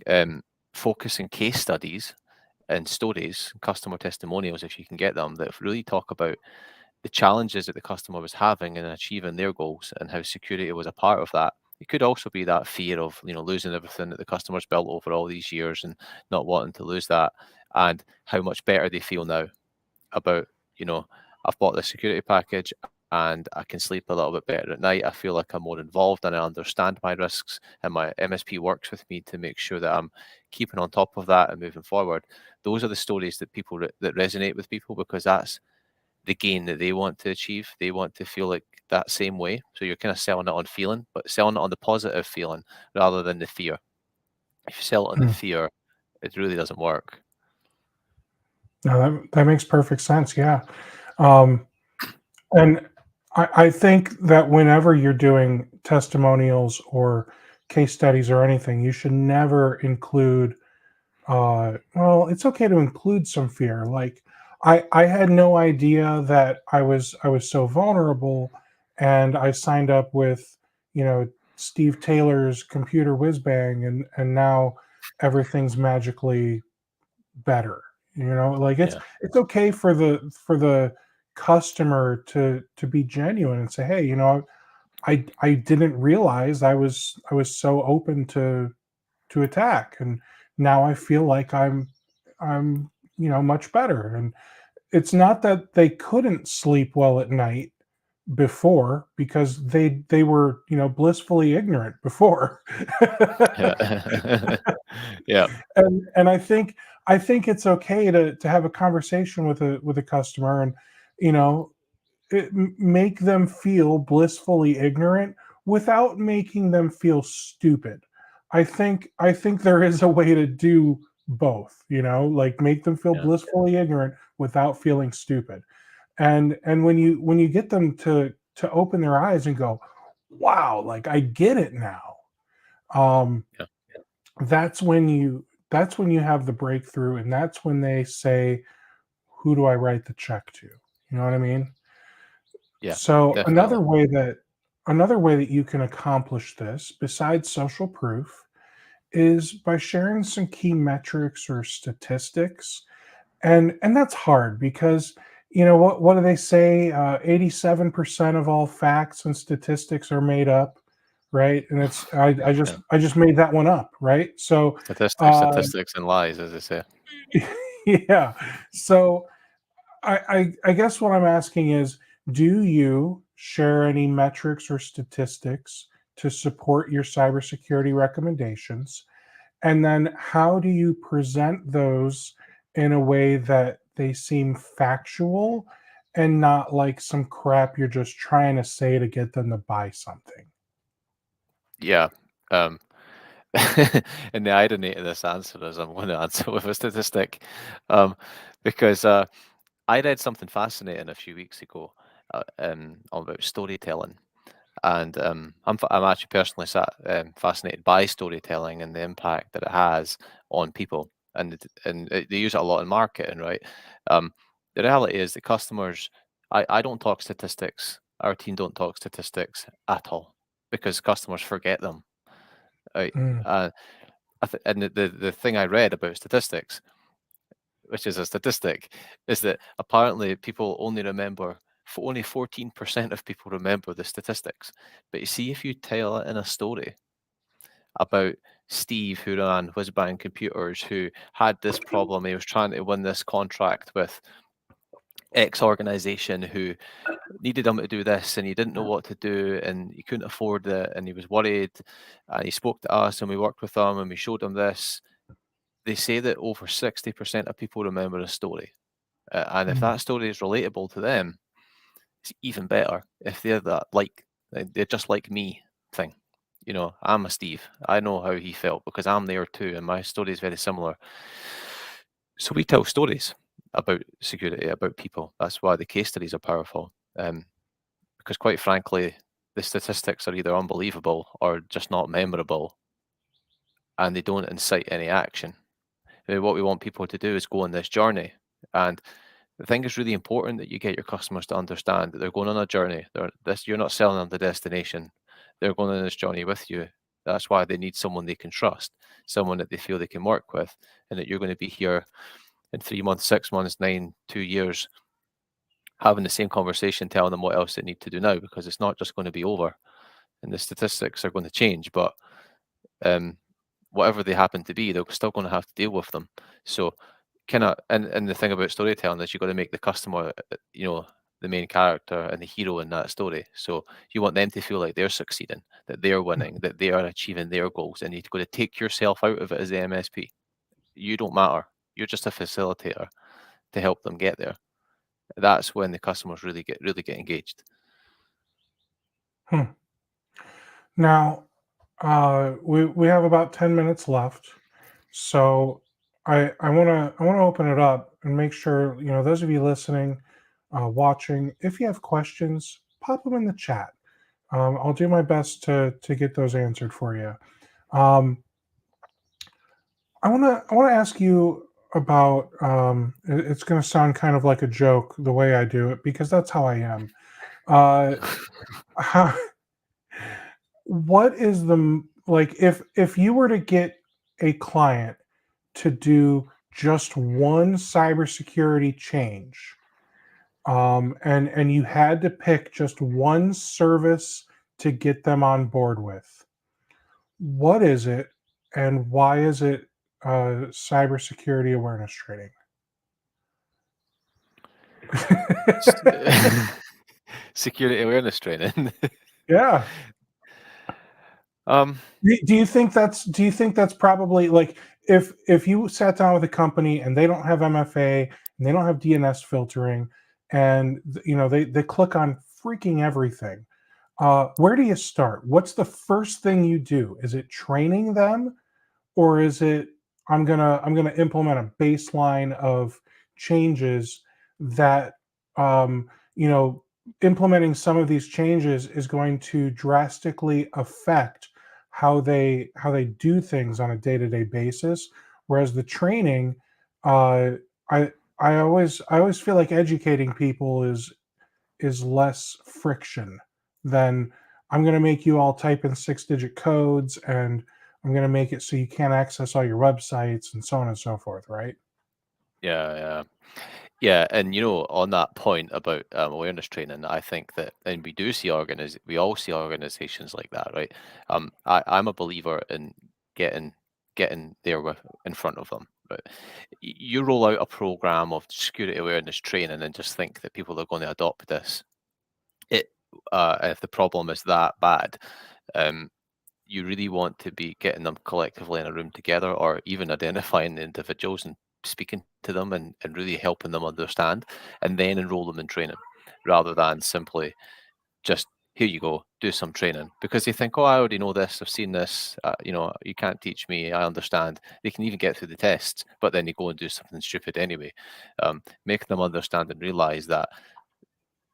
um, focusing case studies and stories, customer testimonials, if you can get them, that really talk about the challenges that the customer was having in achieving their goals and how security was a part of that. It could also be that fear of losing everything that the customer's built over all these years and not wanting to lose that, and how much better they feel now about I've bought the security package and I can sleep a little bit better at night. I feel like I'm more involved and I understand my risks, and my MSP works with me to make sure that I'm keeping on top of that and moving forward. Those are the stories that that resonate with people because that's the gain that they want to achieve. They want to feel like that same way. So you're kind of selling it on feeling, but selling it on the positive feeling rather than the fear. If you sell it on the Hmm. fear, it really doesn't work. No, that makes perfect sense. Yeah. Um, and I think that whenever you're doing testimonials or case studies or anything, you should never include well, it's okay to include some fear. Like I had no idea that I was so vulnerable, and I signed up with, you know, Steve Taylor's computer whiz bang, and now everything's magically better. You know, like Yeah, it's okay for the customer to be genuine and say, hey, you know, I didn't realize I was so open to attack, and now I feel like I'm you know, much better. And it's not that they couldn't sleep well at night before, because they were, you know, blissfully ignorant before. yeah, yeah, And I think it's okay to have a conversation with a customer, and you know, make them feel blissfully ignorant without making them feel stupid. I think there is a way to do both, you know, like make them feel yeah, blissfully ignorant without feeling stupid. And when you get them to open their eyes and go, wow, like I get it now. Um yeah, that's when you have the breakthrough, and that's when they say, who do I write the check to? You know what I mean? yeah, So definitely. another way that you can accomplish this besides social proof is by sharing some key metrics or statistics. And that's hard because, you know, what do they say? 87% of all facts and statistics are made up, right? And it's I just Yeah. I just made that one up, right? So Statistics, uh statistics, and lies, as they say. yeah. So I guess what I'm asking is, do you share any metrics or statistics to support your cybersecurity recommendations? And then how do you present those in a way that they seem factual and not like some crap you're just trying to say to get them to buy something? Yeah. Um, and the irony of this answer is I'm going to answer with a statistic, um, because I read something fascinating a few weeks ago about storytelling. And I'm actually personally fascinated by storytelling and the impact that it has on people, and they use it a lot in marketing, right? Um, the reality is that customers, I don't talk statistics. Our team don't talk statistics at all because customers forget them. Right? Mm, Uh, and the thing I read about statistics, which is a statistic, is that apparently people only remember, only 14% of people remember the statistics. But you see, if you tell it in a story about Steve who ran Whizbang Computers, who had this problem, he was trying to win this contract with X organization who needed him to do this and he didn't know what to do and he couldn't afford it and he was worried and he spoke to us and we worked with him and we showed him this. They say that over 60% of people remember a story. And if mm, that story is relatable to them, it's even better. If they're that they're just like me thing. You know, I'm a Steve. I know how he felt because I'm there too, and my story is very similar. So we tell stories about security, about people. That's why the case studies are powerful. Because quite frankly, the statistics are either unbelievable or just not memorable, and they don't incite any action. What we want people to do is go on this journey, and I think it's really important that you get your customers to understand that they're going on a journey. You're not selling them the destination. They're going on this journey with you. That's why they need someone they can trust, someone that they feel they can work with, and that you're going to be here in 3 months, 6 months, 2 years, having the same conversation, telling them what else they need to do now, because it's not just going to be over, and the statistics are going to change. But um, whatever they happen to be, they're still going to have to deal with them. So, kind of, and the thing about storytelling is you've got to make the customer, the main character and the hero in that story. So you want them to feel like they're succeeding, that they're winning, that they are achieving their goals, and you've got to take yourself out of it as the MSP. You don't matter. You're just a facilitator to help them get there. That's when the customers really get engaged. hmm. Now, we have about 10 minutes left. So I want to open it up and make sure, you know, those of you listening, watching, if you have questions, pop them in the chat. I'll do my best to get those answered for you. Um, I wanna ask you about. It's going to sound kind of like a joke the way I do it because that's how I am. Uh, how, what is like if you were to get a client to do just one cybersecurity change, and you had to pick just one service to get them on board with, what is it, and why is it cybersecurity awareness training? Security awareness training. Yeah. um, Do you think that's probably like if you sat down with a company and they don't have MFA and they don't have DNS filtering and they click on freaking everything. Where do you start? What's the first thing you do? Is it training them, or is it I'm gonna implement a baseline of changes that um, you know implementing some of these changes is going to drastically affect how they do things on a day-to-day basis, whereas the training, uh, I I always feel like educating people is less friction than I'm going to make you all type in 6-digit codes, and I'm going to make it so you can't access all your websites and so on and so forth, right? yeah, yeah. Yeah, and on that point about awareness training, I think that, and we all see organizations like that, right? I'm a believer in getting there in front of them. Right? You roll out a program of security awareness training and just think that people are going to adopt this. It If the problem is that bad, um, you really want to be getting them collectively in a room together, or even identifying the individuals and speaking to them, and really helping them understand, and then enroll them in training, rather than simply just, here you go, do some training, because they think, oh, I already know this, I've seen this, you can't teach me, I understand. They can even get through the tests, but then they go and do something stupid anyway. Making them understand and realize that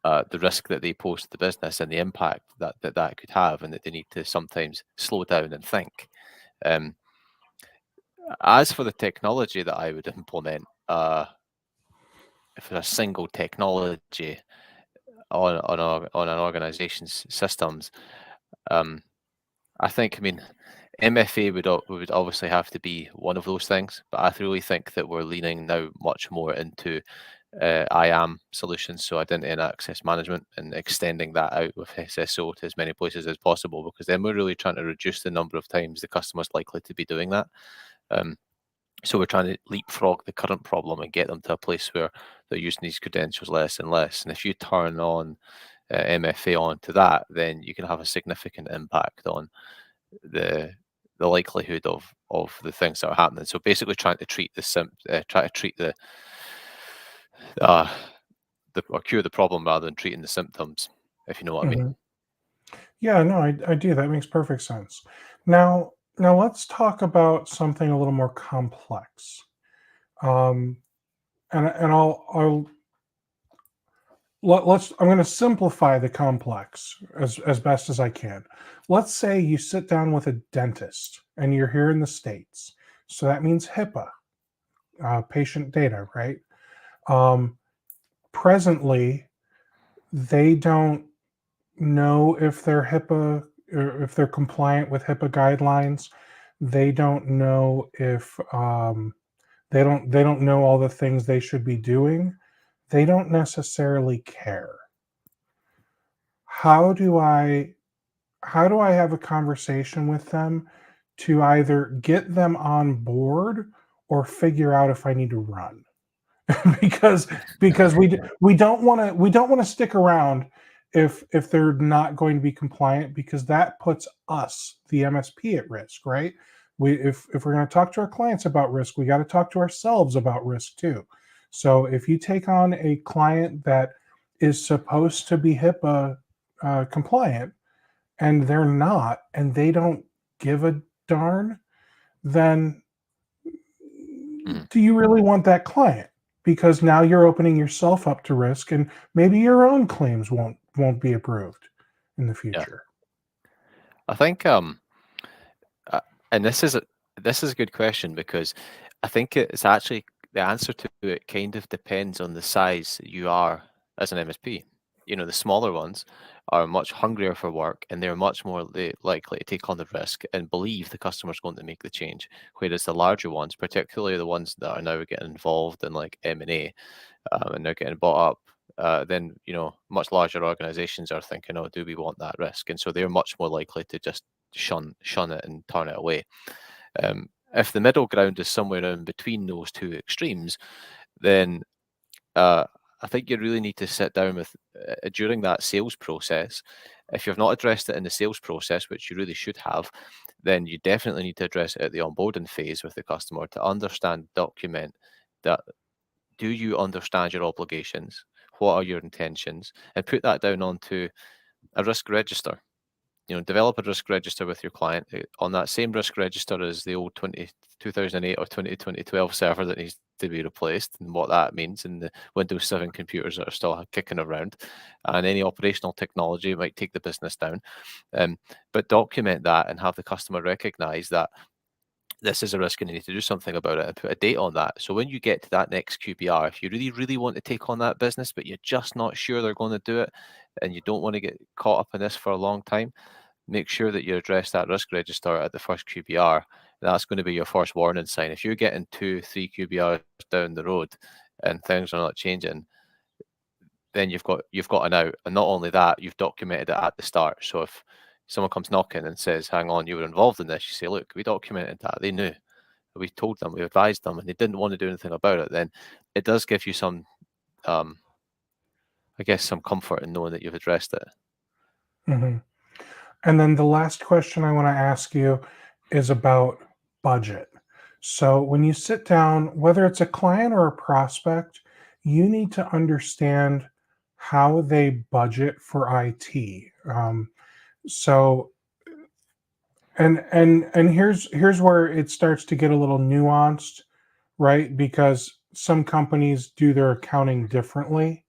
the risk that they pose to the business and the impact that could have, and that they need to sometimes slow down and think. Um, as for the technology that I would implement, if there's a single technology on an organization's systems, um, I mean, MFA would obviously have to be one of those things, but I really think that we're leaning now much more into IAM solutions, so identity and access management, and extending that out with SSO to as many places as possible, because then we're really trying to reduce the number of times the customer's likely to be doing that. Um, so we're trying to leapfrog the current problem and get them to a place where they're using these credentials less and less. And if you turn on MFA onto that, then you can have a significant impact on the likelihood of the things that are happening. So basically, try to treat uh, or cure the problem rather than treating the symptoms, if you know what I mean. Mhm. Yeah, no, I do. That makes perfect sense. Now let's talk about something a little more complex. Um, and let's I'm going to simplify the complex as best as I can. Let's say you sit down with a dentist and you're here in the States. So that means HIPAA, patient data, right? Um, Presently, they don't know if they're HIPAA or if they're compliant with HIPAA guidelines. They don't know if they don't know all the things they should be doing. They don't necessarily care. How do I how do I have a conversation with them to either get them on board or figure out if I need to run? because we don't want to stick around if they're not going to be compliant, because that puts us, the MSP, at risk, right? If we're going to talk to our clients about risk, we got to talk to ourselves about risk too. So if you take on a client that is supposed to be HIPAA compliant and they're not, and they don't give a darn, then Mhm. do you really want that client? Because now you're opening yourself up to risk, and maybe your own claims won't be approved in the Yeah. future? I think uh, and this is a good question because I think it's actually the answer to it kind of depends on the size that you are as an MSP. You know, the smaller ones are much hungrier for work and they're much more likely to take on the risk and believe the customer's going to make the change. Whereas the larger ones, particularly the ones that are now getting involved in like M&A, and they're getting bought up, then much larger organizations are thinking, oh, do we want that risk? And so they're much more likely to just shun it and turn it away. If the middle ground is somewhere in between those two extremes, then uh, I think you really need to sit down with during that sales process. If you've not addressed it in the sales process, which you really should have, then you definitely need to address it at the onboarding phase with the customer to understand, document that. Do you understand your obligations? What are your intentions? And put that down onto a risk register. Develop a risk register with your client on that same risk register as the old 2008 or 2012 server that needs to be replaced and what that means, and the Windows 7 computers that are still kicking around, and any operational technology might take the business down. But document that and have the customer recognize that this is a risk and you need to do something about it and put a date on that. So when you get to that next QBR, if you really, really want to take on that business, but you're just not sure they're going to do it and you don't want to get caught up in this for a long time, make sure that you address that risk register at the first QBR. That's going to be your first warning sign. If you're getting 2, 3 QBRs down the road and things are not changing, then you've got an out. And not only that, you've documented it at the start. So if someone comes knocking and says, hang on, you were involved in this, you say, look, we documented that. They knew. We told them, we advised them, and they didn't want to do anything about it. Then it does give you some, I guess, some comfort in knowing that you've addressed it. Mhm. And then the last question I want to ask you is about budget. So when you sit down, whether it's a client or a prospect, you need to understand how they budget for IT. So and here's where it starts to get a little nuanced, right? Because some companies do their accounting differently.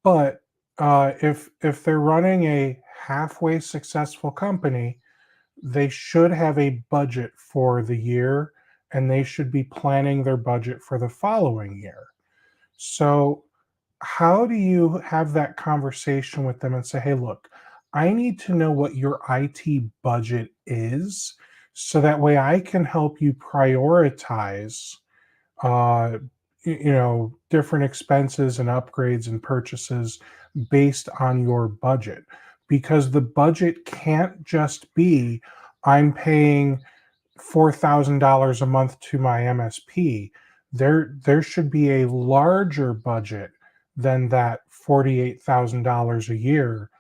But if they're running a halfway successful company, they should have a budget for the year and they should be planning their budget for the following year. So, how do you have that conversation with them and say, hey, look, I need to know what your IT budget is so that way I can help you prioritize uh, different expenses and upgrades and purchases based on your budget. Because the budget can't just be, I'm paying $4,000 a month to my MSP. There should be a larger budget than that $48,000 a year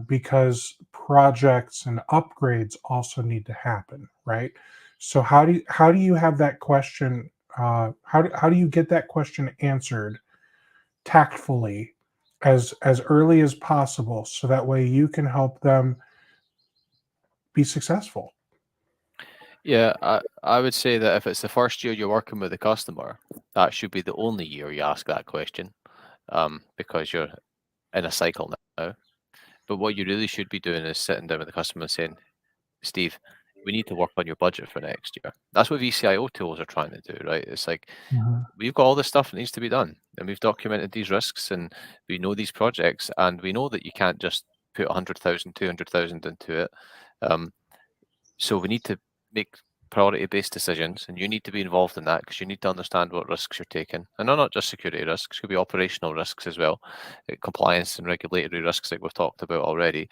because projects and upgrades also need to happen, right? So how do you have that question? How do you get that question answered tactfully as early as possible, so that way you can help them be successful? Yeah, I would say that if it's the first year you're working with a customer, that should be the only year you ask that question, because you're in a cycle now. But what you really should be doing is sitting down with the customer and saying, Steve, we need to work on your budget for next year. That's what VCIO tools are trying to do, right? It's like Mhm. we've got all this stuff that needs to be done, and we've documented these risks, and we know these projects, and we know that you can't just put 100,000, 200,000 into it. Um, so we need to make priority-based decisions, and you need to be involved in that because you need to understand what risks you're taking, and they're not just security risks; it could be operational risks as well, compliance and regulatory risks like we've talked about already.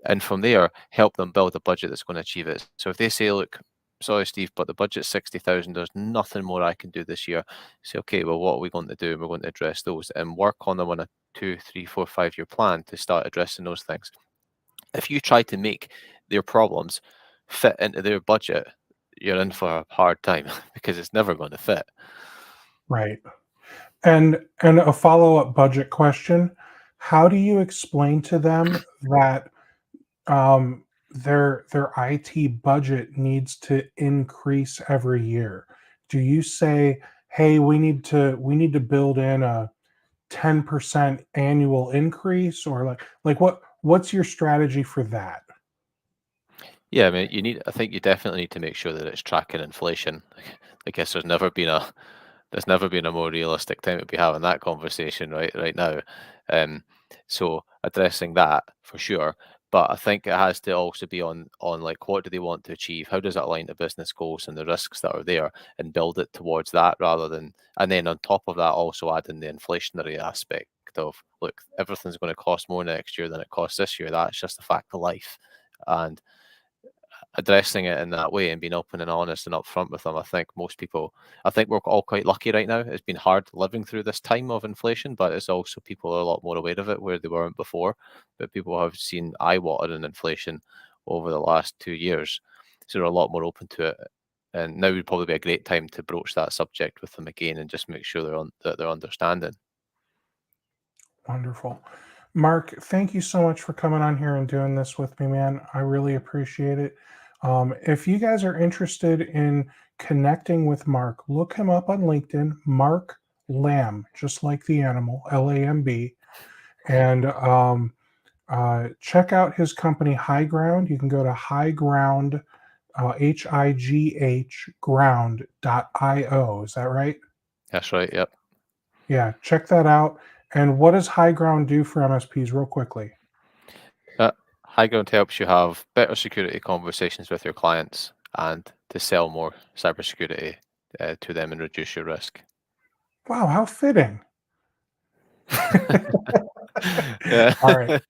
And from there, help them build a budget that's going to achieve it. So if they say, look, sorry, Steve, but the budget's 60,000, there's nothing more I can do this year. Say, okay, well, what are we going to do? We're going to address those and work on them on a 2, 3, 4, 5 year plan to start addressing those things. If you try to make their problems fit into their budget, you're in for a hard time because it's never going to fit. Right. And a follow-up budget question, how do you explain to them that their IT budget needs to increase every year? Do you say, "Hey, we need to build in a 10% annual increase, or what's your strategy for that? Yeah, I mean, I think you definitely need to make sure that it's tracking inflation. I guess there's never been a more realistic time to be having that conversation right now. Um, so addressing that for sure, but I think it has to also be on like what do they want to achieve? How does it align to business goals and the risks that are there, and build it towards that rather than, and then on top of that also add in the inflationary aspect of, look, everything's going to cost more next year than it costs this year. That's just a fact of life, and addressing it in that way and being open and honest and upfront with them. I think we're all quite lucky right now. It's been hard living through this time of inflation, but it's also people are a lot more aware of it where they weren't before. But people have seen eye-watering inflation over the last 2 years, so they're a lot more open to it. And now would probably be a great time to broach that subject with them again and just make sure that they're understanding. Wonderful. Mark, thank you so much for coming on here and doing this with me, man. I really appreciate it. If you guys are interested in connecting with Mark, look him up on LinkedIn, Mark Lamb, just like the animal, Lamb. And check out his company, High Ground. You can go to High Ground, HIGH ground.io. Is that right? That's right. Yep. Yeah, check that out. And what does High Ground do for MSPs, real quickly? Uh, High Ground helps you have better security conversations with your clients and to sell more cybersecurity to them and reduce your risk. Wow, how fitting. Yeah. All right.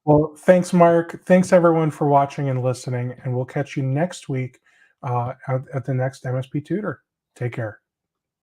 Well, thanks, Mark. Thanks, everyone, for watching and listening. And we'll catch you next week at the next MSP Tutor. Take care.